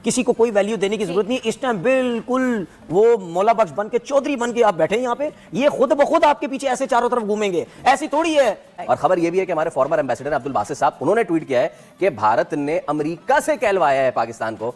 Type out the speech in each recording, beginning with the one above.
किसी को कोई वैल्यू देने की जरूरत नहीं। इस टाइम बिल्कुल वो मौला बख्श बन के, चौधरी बन के आप बैठे हैं यहाँ पे, ये खुद ब खुद आपके पीछे ऐसे चारों तरफ घूमेंगे, ऐसी थोड़ी है। और खबर यह भी है कि हमारे फॉर्मर एम्बेसडर अब्दुल बासित साहब, उन्होंने ट्वीट किया है कि भारत ने अमेरिका से कहलवाया है पाकिस्तान को,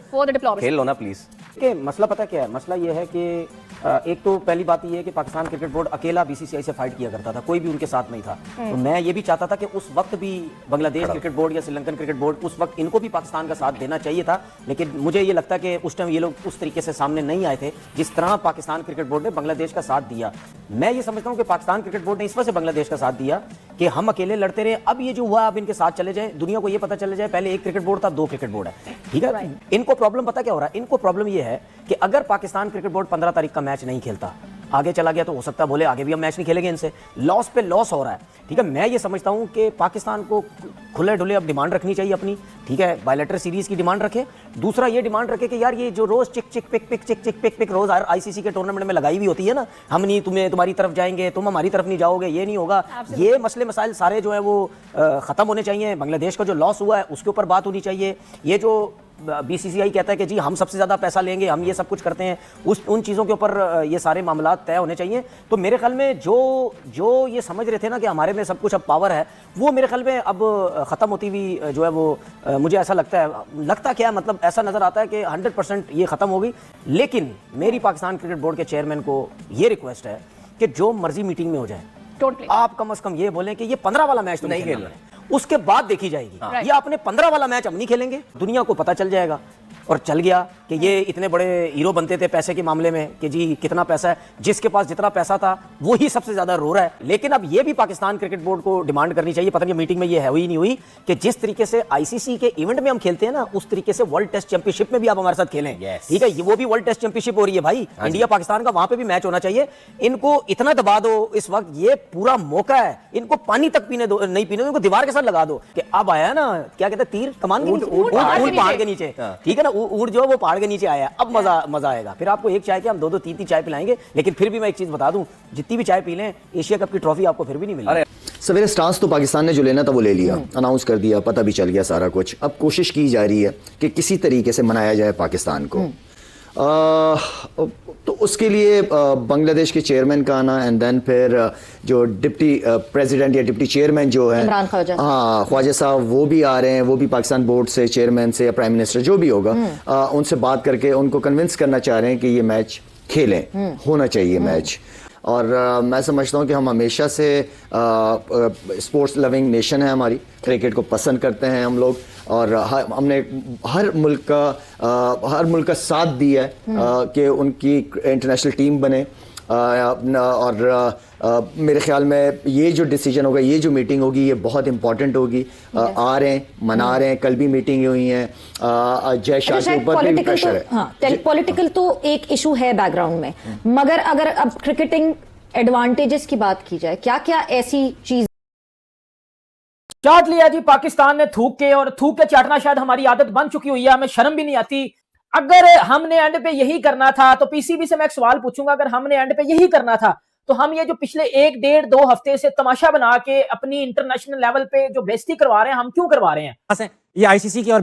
खेल लो ना प्लीज। कि मसला पता क्या है, मसला ये है कि एक तो पहली बात ये है कि पाकिस्तान क्रिकेट बोर्ड अकेला बीसीसीआई से फाइट किया करता था, कोई भी उनके साथ नहीं था। तो मैं ये भी चाहता था कि उस वक्त भी बांग्लादेश क्रिकेट बोर्ड या श्रीलंकन क्रिकेट बोर्ड, उस वक्त इनको भी पाकिस्तान का साथ देना चाहिए था। लेकिन मुझे ये लगता है कि उस टाइम ये लोग उस तरीके से सामने नहीं आए थे जिस तरह पाकिस्तान क्रिकेट बोर्ड ने बांग्लादेश का साथ दिया। मैं ये समझता हूँ कि पाकिस्तान क्रिकेट बोर्ड ने इस वजह से बांग्लादेश का साथ दिया कि हम अकेले लड़ते रहे, अब ये जो हुआ अब इनके साथ चले जाए, दुनिया को ये पता चले जाए पहले एक क्रिकेट बोर्ड था, 2 क्रिकेट बोर्ड है, ठीक है। इनको प्रॉब्लम पता क्या हो रहा है, इनको प्रॉब्लम ये है कि अगर पाकिस्तान क्रिकेट बोर्ड 15 तारीख का मैच नहीं खेलता, आगे चला गया, तो हो सकता है बोले आगे भी हम मैच नहीं खेलेंगे इनसे, लॉस पे लॉस हो रहा है, ठीक है। मैं ये समझता हूं कि पाकिस्तान को खुले ढुले अब डिमांड रखनी चाहिए अपनी, ठीक है, बायलैटरल सीरीज की डिमांड रखे। दूसरा ये डिमांड रखे कि यार ये जो रोज चिक चिक पिक पिक चिक चिक पिक पिक रोज आईसीसी के टूर्नामेंट में लगाई हुई होती है ना, हम नहीं तुम्हारी तरफ जाएंगे, तुम हमारी तरफ नहीं जाओगे, ये नहीं होगा। ये मसले मसाइल सारे जो है वो खत्म होने चाहिए। बांग्लादेश का जो लॉस हुआ है उसके ऊपर बात होनी चाहिए। ये जो बीसीसीआई कहता है कि जी हम सबसे ज्यादा पैसा लेंगे, हम ये सब कुछ करते हैं, उन चीज़ों के ऊपर ये सारे मामला तय होने चाहिए। तो मेरे ख्याल में जो ये समझ रहे थे ना कि हमारे में सब कुछ अब पावर है, वो मेरे ख्याल में अब ख़त्म होती हुई जो है वो मुझे ऐसा लगता क्या मतलब ऐसा नज़र आता है कि 100% ये ख़त्म हो गई। लेकिन मेरी पाकिस्तान क्रिकेट बोर्ड के चेयरमैन को ये रिक्वेस्ट है कि जो मर्जी मीटिंग में हो जाए, आप कम से कम ये बोलें कि ये 15 वाला मैच तो नहीं खेलना है, उसके बाद देखी जाएगी। ये आपने 15 वाला मैच हम नहीं खेलेंगे, दुनिया को पता चल जाएगा। और चल गया कि ये इतने बड़े हीरो बनते थे पैसे के मामले में कि जी कितना पैसा है, जिसके पास जितना पैसा था वो ही सबसे ज्यादा रो रहा है। लेकिन अब ये भी पाकिस्तान क्रिकेट बोर्ड को डिमांड करनी चाहिए, पता नहीं मीटिंग में ये है हुई नहीं हुई, कि जिस तरीके से आईसीसी के इवेंट में हम खेलते हैं ना, उस तरीके से वर्ल्ड टेस्ट चैंपियनशिप में भी आप हमारे साथ खेलें, ठीक है। वो भी वर्ल्ड टेस्ट चैंपियनशिप हो रही है भाई, इंडिया पाकिस्तान का, वहां पे भी मैच होना चाहिए। इनको इतना दबा दो इस वक्त, ये पूरा मौका है, इनको पानी तक पीने दो, नहीं पीने दो, इनको दीवार के साथ लगा दो कि अब आया ना, क्या कहते हैं, तीर कमान के नीचे, ऊंट पहाड़ के नीचे, ठीक है ना, ऊंट जो वो पहाड़ के नीचे आया, अब मजा आएगा। फिर आपको एक चाय के हम 2-2 3-3 चाय पिलाएंगे। लेकिन फिर भी मैं एक चीज बता दूं, जितनी भी चाय पी लें, एशिया कप की ट्रॉफी आपको फिर भी नहीं मिलेगी। सवेरे स्टांस तो पाकिस्तान ने जो लेना था वो ले लिया, अनाउंस कर दिया, पता भी चल गया सारा कुछ। अब कोशिश की जा रही है कि किसी तरीके से मनाया जाए पाकिस्तान को। तो उसके लिए बांग्लादेश के चेयरमैन का आना, एंड देन फिर जो डिप्टी प्रेसिडेंट या डिप्टी चेयरमैन जो है इमरान ख्वाजा, हाँ ख्वाजा साहब, वो भी आ रहे हैं, वो भी पाकिस्तान बोर्ड से चेयरमैन से या प्राइम मिनिस्टर जो भी होगा उनसे बात करके उनको कन्विंस करना चाह रहे हैं कि ये मैच खेलें, होना चाहिए मैच। और मैं समझता हूँ कि हम हमेशा से स्पोर्ट्स लविंग नेशन है हमारी, क्रिकेट को पसंद करते हैं हम लोग, और हमने हर मुल्क का साथ दिया है कि उनकी इंटरनेशनल टीम बने। और मेरे ख्याल में ये जो डिसीजन होगा, ये जो मीटिंग होगी, ये बहुत इंपॉर्टेंट होगी। आ रहे हैं, मना रहे हैं, कल भी मीटिंग हुई है, जय शाह के ऊपर भी प्रेशर है। हाँ, पॉलिटिकल तो एक इशू है बैकग्राउंड में, मगर अगर अब क्रिकेटिंग एडवांटेजेस की बात की जाए, क्या क्या ऐसी चीज चाट लिया जी पाकिस्तान ने थूक के, और थूक के चाटना शायद हमारी आदत बन चुकी हुई है, हमें शर्म भी नहीं आती। अगर हमने एंड पे यही करना था, तो पीसीबी से मैं एक सवाल पूछूंगा, अगर हमने एंड पे यही करना था, तो हम ये जो पिछले 1-1.5-2 हफ्ते से तमाशा बना के अपनी इंटरनेशनल लेवल पे जो बेइज्जती करवा रहे हैं, हम क्यों करवा रहे हैं? ये आईसीसी के और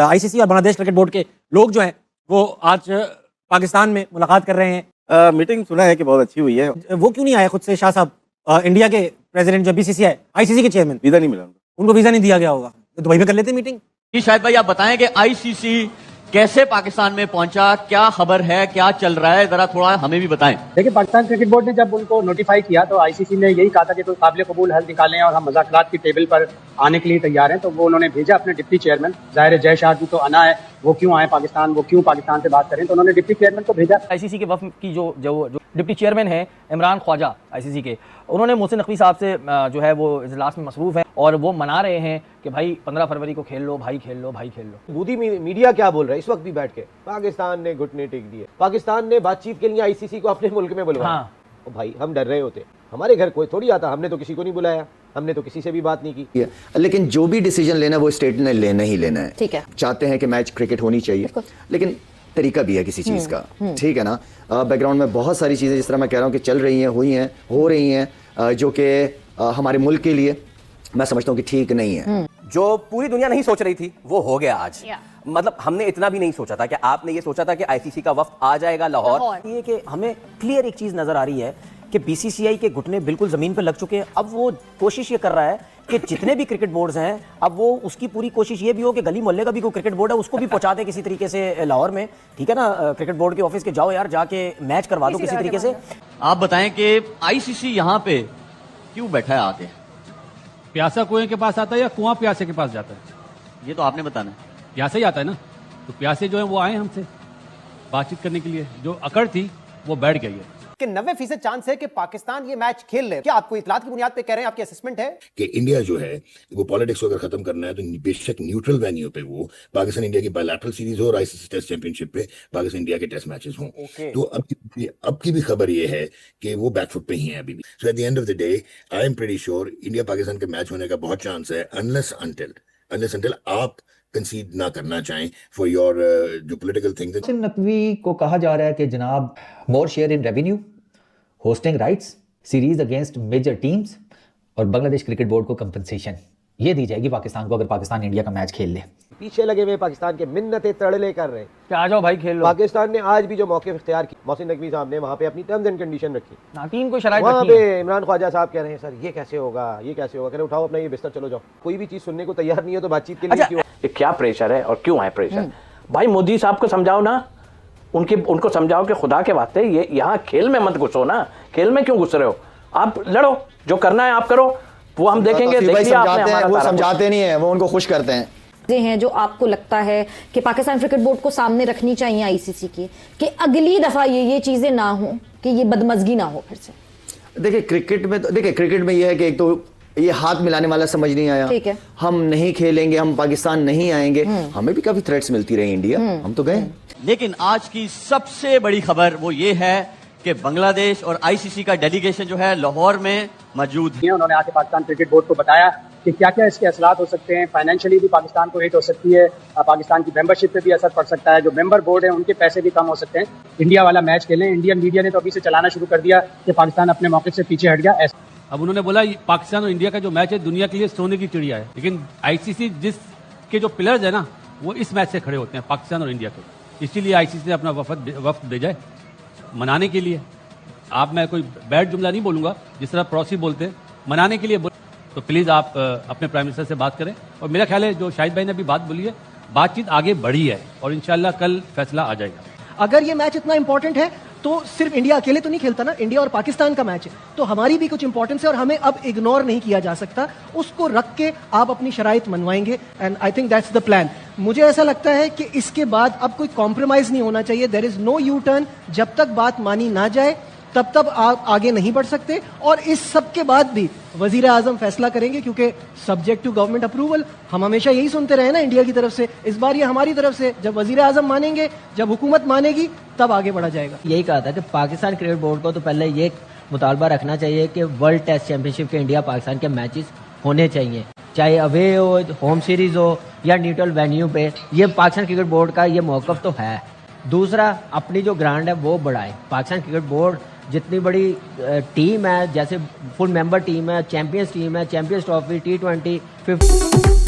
आईसीसी और बांग्लादेश क्रिकेट बोर्ड के लोग जो हैं वो आज पाकिस्तान में मुलाकात कर रहे हैं। मीटिंग सुना है कि बहुत अच्छी हुई है। वो क्यों नहीं आए खुद से शाह साहब, इंडिया के प्रेसिडेंट जो बीसीसीआई आईसीसी के चेयरमैन? वीजा नहीं मिला उनको वीजा नहीं दिया गया होगा, तो दुबई में कर लेते मीटिंग। शायद भाई आप बताएं कि आईसीसी कैसे पाकिस्तान में पहुंचा, क्या खबर है, क्या चल रहा है, जरा थोड़ा हमें भी बताएं। देखिए, पाकिस्तान क्रिकेट बोर्ड ने जब उनको नोटिफाई किया तो आईसीसी ने यही कहा था कि कोई काबिल कबूल हल निकालें और हम मुज़ाकरात की टेबल पर आने के लिए तैयार हैं। तो वो उन्होंने भेजा अपने डिप्टी चेयरमैन, ज़ाहिर जय शाह जी तो आना है, वो क्यों आए पाकिस्तान, वो क्यों पाकिस्तान से बात करें, तो उन्होंने डिप्टी चेयरमैन को भेजा। आईसीसी के वफ़द की जो डिप्टी चेयरमैन है इमरान ख्वाजा आईसीसी के, उन्होंने मोहसिन नकवी साहब से जो है वो इजलास में मसरूफ़ है, और वो मना रहे हैं कि भाई 15 फरवरी को खेल लो भाई, खेल लो भाई, खेल लो। बूदी मीडिया क्या बोल रहा है इस वक्त भी बैठ के, पाकिस्तान ने घुटने टेक दिए, पाकिस्तान ने बातचीत के लिए आईसीसी को अपने मुल्क में बुलवाया। हाँ। भाई हम डर रहे होते, हमारे घर कोई थोड़ी आता, हमने तो किसी को नहीं बुलाया, हमने तो किसी से भी बात नहीं की। लेकिन जो भी डिसीजन लेना है वो स्टेट ने लेना ही लेना है। ठीक है, चाहते हैं कि मैच क्रिकेट होनी चाहिए, लेकिन तरीका भी है किसी चीज का, ठीक है ना। बैकग्राउंड में बहुत सारी चीजें जिस तरह मैं कह रहा हूँ कि चल रही हैं, हुई हैं, हो रही हैं, जो कि हमारे मुल्क के लिए मैं समझता हूँ कि ठीक नहीं है। जो पूरी दुनिया नहीं सोच रही थी वो हो गया आज। मतलब हमने इतना भी नहीं सोचा था कि आपने ये सोचा था कि आईसीसी का वफ्द आ जाएगा लाहौर। ये कि हमें क्लियर एक चीज नजर आ रही है कि बीसीसीआई के घुटने बिल्कुल जमीन पर लग चुके हैं। अब वो कोशिश ये कर रहा है कि जितने भी क्रिकेट बोर्ड्स हैं, अब वो उसकी पूरी कोशिश ये भी हो कि गली मोहल्ले का भी कोई क्रिकेट बोर्ड है उसको भी पहुंचा दे किसी तरीके से लाहौर में, ठीक है ना। क्रिकेट बोर्ड के ऑफिस के जाओ यार, जाके मैच करवा दो किसी तरीके से। आप बताएं कि आईसीसी यहाँ पे क्यों बैठा है आके? प्यासा कुएं के पास आता है या कुआं प्यासे के पास जाता है? ये तो आपने बताना है। प्यासा ही आता है ना, तो प्यासे जो है वो आए हमसे बातचीत करने के लिए, जो अकड़ थी वो बैठ गई है कि 90% चांस है कि पाकिस्तान ये मैच खेल ले। क्या आपको इतलात की बुनियाद पे कह रहे हैं, आपकी असेसमेंट है कि इंडिया जो है वो पॉलिटिक्स को अगर खत्म करना है तो बेशक न्यूट्रल वेन्यू पे वो पाकिस्तान इंडिया की बायलैटरल सीरीज हो और आईसीसी टेस्ट चैंपियनशिप पे पाकिस्तान इंडिया के टेस्ट मैचेस हों। तो अब की भी खबर ये है कि वो बैकफुट पे ही है अभी भी। So at the end of the day I am pretty sure India Pakistan के मैच होने का बहुत चांस है, अनलेस अनटिल आप कंसीड ना करना चाहें फॉर योर जो पॉलिटिकल थिंग्स। नकवी को कहा जा रहा है कि जनाब more share in revenue, hosting rights, series against major teams और बांग्लादेश क्रिकेट बोर्ड को कंपनसेशन ये दी जाएगी पाकिस्तान को अगर पाकिस्तान इंडिया का मैच खेल ले। पीछे लगे हुए पाकिस्तान के मिन्नतें तड़ले कर रहे हैं कि आ जाओ भाई खेल लो। पाकिस्तान ने आज भी जो मौके इख्तियार की, मोहसिन नकवी साहब ने वहां पे अपनी टर्म्स एंड कंडीशन रखी, नाटीम को शराइत वहां रखी है। पे इमरान ख्वाजा साहब कह रहे हैं सर ये कैसे होगा, ये कैसे होगा, कह रहे उठाओ अपना ये बिस्तर चलो जाओ। कोई भी चीज सुनने को तैयार नहीं है तो बातचीत के लिए क्यों? ये क्या प्रेशर है और क्यों है प्रेशर? भाई मोदी साहब को समझाओ ना, उनको समझाओ कि खुदा के वास्ते ये यहाँ खेल में मत घुसो ना, खेल में क्यों घुस रहे हो? आप लड़ो, जो करना है आप करो, वो हम देखेंगे। वो समझाते नहीं है, वो उनको खुश करते हैं जो आपको लगता है कि पाकिस्तान क्रिकेट बोर्ड को सामने रखनी चाहिए आईसीसी की, कि अगली दफा ये चीजें ना हो, कि ये बदमजगी ना हो फिर से। देखिए क्रिकेट में ये है कि एक तो ये हाथ मिलाने वाला समझ नहीं आया, ठीक है, हम नहीं खेलेंगे, हम पाकिस्तान नहीं आएंगे। हमें भी काफी थ्रेट्स मिलती रही इंडिया, हम तो गए। लेकिन आज की सबसे बड़ी खबर वो ये है कि बांग्लादेश और आईसीसी का डेलीगेशन जो है लाहौर में मौजूद है। उन्होंने आके पाकिस्तान क्रिकेट बोर्ड को बताया कि क्या क्या इसके असलात हो सकते हैं। फाइनेंशियली भी पाकिस्तान को हिट हो सकती है, पाकिस्तान की मेंबरशिप पे भी असर पड़ सकता है, जो मेंबर बोर्ड है उनके पैसे भी कम हो सकते हैं। इंडिया वाला मैच खेलें। इंडियन मीडिया ने तो अभी से चलाना शुरू कर दिया कि पाकिस्तान अपने मौके से पीछे हट गया। अब उन्होंने बोला पाकिस्तान और इंडिया का जो मैच है दुनिया के लिए सोने की चिड़िया है, लेकिन आईसीसी जिसके जो पिलर्स है ना वो इस मैच से खड़े होते हैं, पाकिस्तान और इंडिया के। इसीलिए आईसीसी ने अपना वफ्द भेजा है मनाने के लिए। मैं कोई बैड जुमला नहीं बोलूंगा, जिस तरह पड़ोसी बोलते हैं, मनाने के लिए तो प्लीज आप अपने प्राइम मिनिस्टर से बात करें। और मेरा ख्याल है जो शाहिद भाई ने अभी बात बोली है, बातचीत आगे बढ़ी है और इंशाल्लाह कल फैसला आ जाएगा। अगर ये मैच इतना इंपॉर्टेंट है तो सिर्फ इंडिया अकेले तो नहीं खेलता ना, इंडिया और पाकिस्तान का मैच है, तो हमारी भी कुछ इंपॉर्टेंस है और हमें अब इग्नोर नहीं किया जा सकता। उसको रख के आप अपनी शराइत मनवाएंगे and I think that's the plan. मुझे ऐसा लगता है कि इसके बाद अब कोई कॉम्प्रोमाइज नहीं होना चाहिए। There is no U turn. जब तक बात मानी ना जाए तब आप आगे नहीं बढ़ सकते। और इस सब के बाद भी वजीर आजम फैसला करेंगे, क्योंकि सब्जेक्ट टू गवर्नमेंट अप्रूवल। हम हमेशा यही सुनते रहे ना इंडिया की तरफ से, इस बार ये हमारी तरफ से। जब वजीर आजम मानेंगे, जब हुकूमत मानेगी, तब आगे बढ़ा जाएगा। यही कहा था कि पाकिस्तान क्रिकेट बोर्ड को तो पहले ये मुतालबा रखना चाहिए कि वर्ल्ड टेस्ट चैंपियनशिप के इंडिया पाकिस्तान के मैचेस होने चाहिए, चाहे अवे हो, होम सीरीज हो या न्यूट्रल वेन्यू पे। ये पाकिस्तान क्रिकेट बोर्ड का ये मौकफ तो है। दूसरा, अपनी जो ग्राउंड है वो बढ़ाए। पाकिस्तान क्रिकेट बोर्ड जितनी बड़ी टीम है, जैसे फुल मेंबर टीम है, चैंपियंस टीम है, चैंपियंस ट्रॉफी, T20, 50